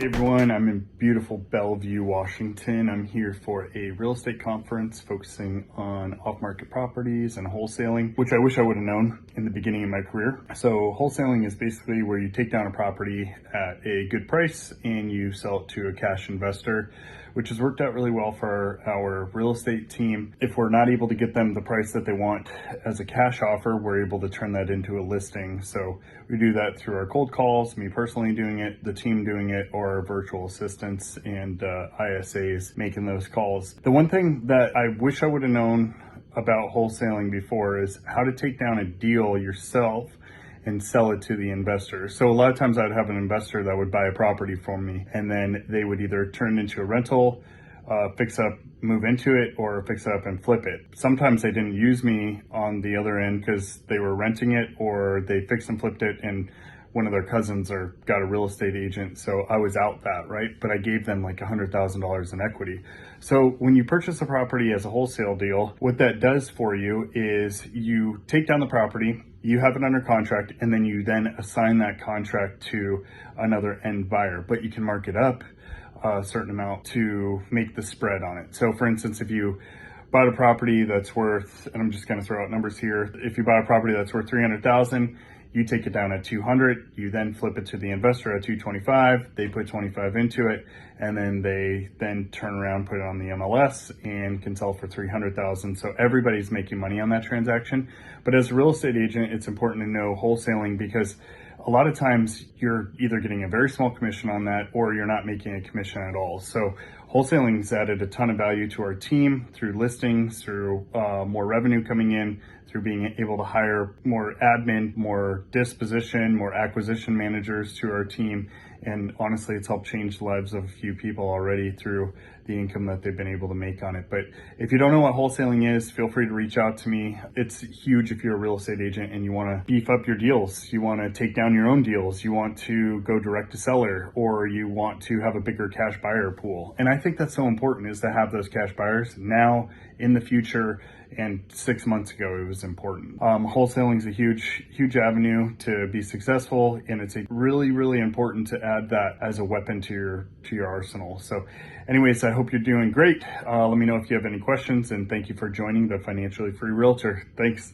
Hey everyone, I'm in beautiful Bellevue, Washington. I'm here for a real estate conference focusing on off-market properties and wholesaling, which I wish I would have known in the beginning of my career. So wholesaling is basically where you take down a property at a good price and you sell it to a cash investor, which has worked out really well for our real estate team. If we're not able to get them the price that they want as a cash offer, we're able to turn that into a listing. So we do that through our cold calls, me personally doing it, the team doing it, or our virtual assistants and ISAs making those calls. The one thing that I wish I would have known about wholesaling before is how to take down a deal yourself and sell it to the investor. So a lot of times I'd have an investor that would buy a property from me, and then they would either turn it into a rental, fix up, move into it, or fix it up and flip it. Sometimes they didn't use me on the other end because they were renting it, or they fixed and flipped it and one of their cousins or got a real estate agent, so I was out that, right? But I gave them like $100,000 in equity. So when you purchase a property as a wholesale deal, what that does for you is you take down the property, you have it under contract, and then you then assign that contract to another end buyer, but you can mark it up a certain amount to make the spread on it. So for instance, if you bought a property that's worth, and I'm just gonna throw out numbers here, if you buy a property that's worth 300,000, you take it down at 200, you then flip it to the investor at 225, they put 25 into it, and then they then turn around, put it on the MLS and can sell for 300,000. So everybody's making money on that transaction. But as a real estate agent, it's important to know wholesaling because a lot of times you're either getting a very small commission on that or you're not making a commission at all. So wholesaling's added a ton of value to our team through listings, through more revenue coming in, through being able to hire more admin, more disposition, more acquisition managers to our team. And honestly, it's helped change the lives of a few people already through the income that they've been able to make on it. But if you don't know what wholesaling is, feel free to reach out to me. It's huge if you're a real estate agent and you want to beef up your deals. You want to take down your own deals. You want to go direct to seller, or you want to have a bigger cash buyer pool. And I think that's so important, is to have those cash buyers now, in the future, and 6 months ago it was important. Wholesaling is a huge avenue to be successful, and it's really important to add that as a weapon to your arsenal. So anyways, I hope you're doing great. Let me know if you have any questions, and thank you for joining the Financially Free Realtor. Thanks.